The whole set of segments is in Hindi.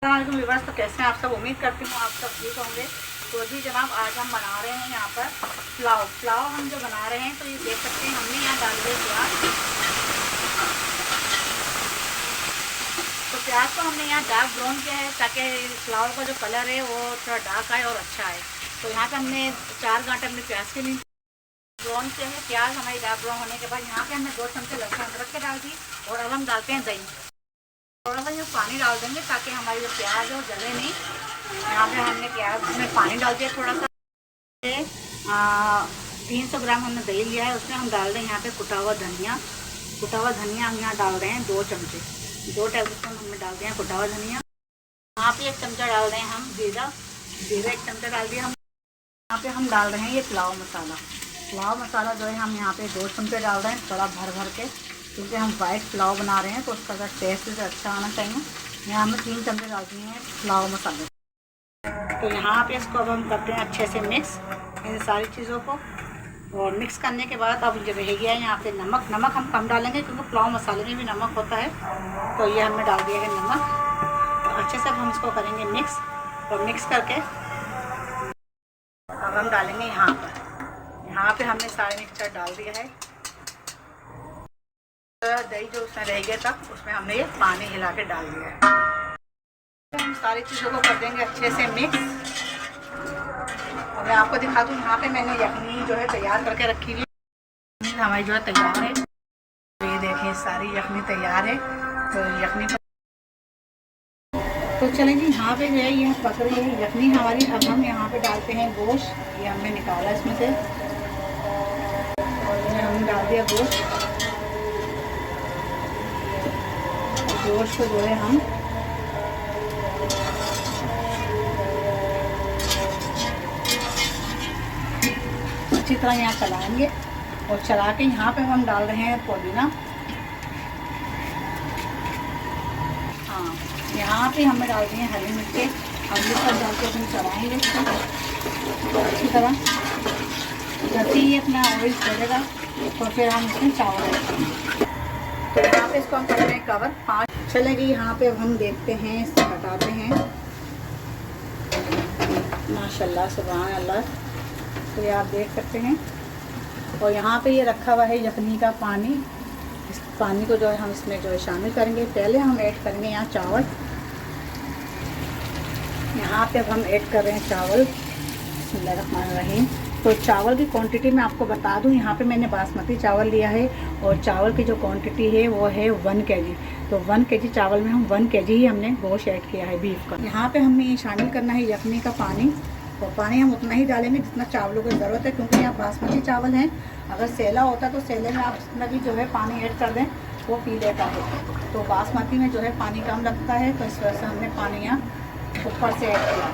व्यूअर्स, तो कैसे हैं आप सब। उम्मीद करती हूँ आप सब ठीक होंगे। तो जी जनाब, आज हम बना रहे हैं यहाँ पर पुलाव हम जो बना रहे हैं, तो ये देख सकते हैं हमने यहाँ डाल दिया प्याज। तो प्याज को हमने यहाँ डार्क ब्राउन किया है ताकि पुलाव का जो कलर है वो थोड़ा डार्क आए और अच्छा आए। तो यहाँ पर हमने 4 गांठ अपने प्याज के लिए ब्राउन किया है। प्याज हमारी डार्क ब्राउन होने के बाद यहाँ पे हमने 2 चमचे लहसुन अदरक के डाल दी और अब हम डालते हैं दही। थोड़ा सा ये पानी डाल देंगे ताकि हमारी जो प्याज है वो जले नहीं। यहाँ पे हमने प्याज में पानी डाल दिया थोड़ा सा। 300 ग्राम हमने दही लिया है, उसमें हम डाल रहे हैं यहाँ पे कुटा हुआ धनिया हम यहाँ डाल रहे हैं 2 चमचे। 2 टेबल स्पून हमने डाल दिया कुटा हुआ धनिया। यहाँ पे 1 चमचा डाल रहे हैं हम जीरा 1 चमचा डाल दिया हम। यहाँ पे हम डाल रहे हैं ये पुलाव मसाला जो है हम यहाँ पे 2 चमचे डाल रहे हैं, थोड़ा भर भर के, क्योंकि हम वाइट पुलाव बना रहे हैं तो उसका अगर टेस्ट से अच्छा आना चाहिए। यहाँ हमने 3 चमचे डाल दिए हैं पुलाव मसाले। तो यहाँ पे इसको अब हम करते हैं अच्छे से मिक्स इन सारी चीज़ों को। और मिक्स करने के बाद अब जो रह गया है यहाँ पे नमक हम कम डालेंगे क्योंकि पुलाव मसाले में भी नमक होता है। तो ये हमने डाल दिया है नमक। तो अच्छे से हम इसको करेंगे मिक्स। और मिक्स करके अब हम डालेंगे यहाँ पे हमने सारे मिक्सचर डाल दिया है। दही जो उसमें रह गया था उसमें हमने ये पानी हिला के डाल दिया है। हम सारी चीज़ों को कर देंगे अच्छे से मिक्स। और मैं आपको दिखा दूँ, यहाँ पे मैंने यखनी जो है तैयार करके रखी हुई है। हमारी जो है तैयार है, तो ये देखिए सारी यखनी तैयार है। तो यखनी तो चलें जी, यहाँ पे जो है ये पक रही है यखनी हमारी। अब हम यहाँ पे डालते हैं गोश्त। ये हमने निकाला इसमें से और ये हमने डाल दिया गोश्त को जो है हम अच्छी तरह यहाँ चलाएंगे। और चला के यहाँ पे हम डाल रहे हैं पुदीना। हाँ, यहाँ पे हमें डाल दिए हरी मिर्ची। हरी मिर्च डाल के हम चलाएंगे इसको अच्छी तरह। जब ये अपना ऑयल छोड़ेगा तो फिर हम इसमें चावल डालेंगे। तो यहाँ पे इसको हम करते हैं कवर 5। चलेगी यहाँ पे अब हम देखते हैं, इससे हटाते हैं। माशाल्लाह सुभान अल्लाह। तो ये आप देख सकते हैं। और यहाँ पे ये रखा हुआ है यखनी का पानी। इस पानी को जो है हम इसमें जो है शामिल करेंगे। पहले हम ऐड करेंगे यहाँ चावल। यहाँ पे अब हम ऐड कर रहे हैं चावल। बिस्मिल्लाहिर्रहमानिर्रहीम। तो चावल की क्वांटिटी मैं आपको बता दूं, यहाँ पे मैंने बासमती चावल लिया है और चावल की जो क्वांटिटी है वो है 1 kg। तो 1 kg चावल में हम 1 kg ही हमने गोश्त ऐड किया है बीफ का। यहाँ पे हमने ये शामिल करना है यखनी का पानी। तो पानी हम उतना ही डालेंगे जितना चावलों की ज़रूरत है, क्योंकि यहाँ बासमती चावल हैं। अगर सेला होता तो सेले में आप जितना भी जो है पानी ऐड कर दें वो पी लेता है। तो बासमती में जो है पानी कम लगता है, तो इस वजह से हमने पानी यहाँ ऊपर से ऐड किया।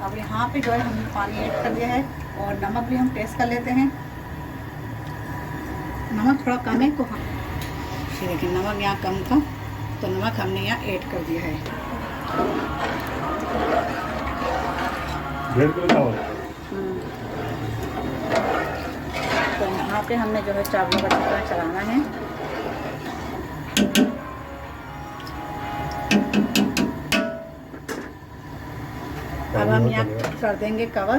अब यहाँ पे जो है हमने पानी ऐड कर दिया है। और नमक भी हम टेस्ट कर लेते हैं। नमक थोड़ा कम है तो हाँ, देखिए नमक यहाँ कम था तो नमक हमने यहाँ ऐड कर दिया है। तो यहाँ पे हमने जो है चावलों का अच्छी तरह चलाना है। अब हम यहाँ कर देंगे कवर।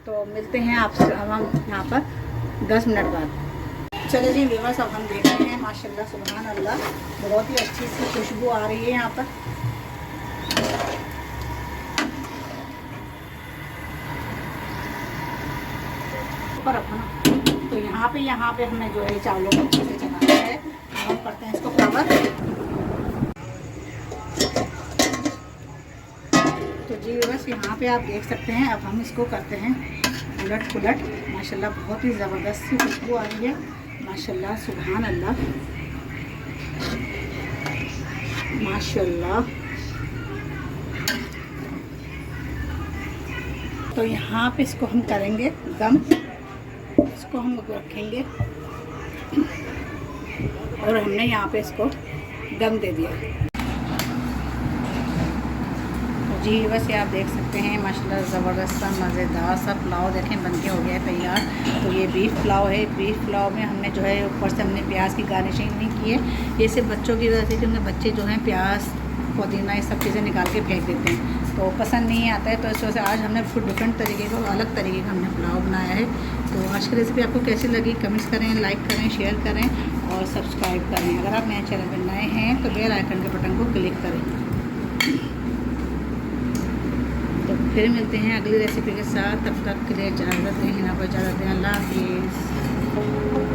तो मिलते हैं आपसे अब हम यहाँ पर 10 मिनट बाद। चलिए जी व्यूअर्स, अब हम देख रहे हैं माशाल्लाह सुभान अल्लाह, बहुत ही अच्छी सी खुशबू आ रही है यहाँ पर। तो यहाँ पे हमने जो है चावलों को अच्छे से चलाना है। हम करते हैं इसको कवर। तो जी बस यहाँ पे आप देख सकते हैं। अब हम इसको करते हैं उलट पुलट। माशाल्लाह बहुत ही ज़बरदस्त सी खुशबू आ रही है। माशाल्लाह सुभान अल्लाह माशाल्लाह। तो यहाँ पे इसको हम करेंगे दम। इसको हम रखेंगे और हमने यहाँ पे इसको दम दे दिया। जी बस ये आप देख सकते हैं माशाल्लाह ज़बरदस्त मज़ेदार सा पुलाव देखें बन के हो गया है तैयार। तो ये बीफ पुलाव है। बीफ पुलाव में हमने जो है ऊपर से हमने प्याज की गार्निशिंग नहीं की है। ये सिर्फ बच्चों की वजह से, क्योंकि बच्चे जो हैं प्याज पुदीना ये सब चीज़ें निकाल के फेंक देते हैं तो पसंद नहीं आता है। तो इस वजह से आज हमने फुल डिफरेंट तरीके का, अलग तरीके का हमने पुलाव बनाया है। तो आज की रेसिपी आपको कैसी लगी कमेंट्स करें, लाइक करें, शेयर करें और सब्सक्राइब करें। अगर आप मेरे चैनल पर नए हैं तो बेल आइकन के बटन को क्लिक करें। तो फिर मिलते हैं अगली रेसिपी के साथ। तब तक के लिए इजाज़त दें, हिना को इजाज़त दें। अल्लाह हाफिज़।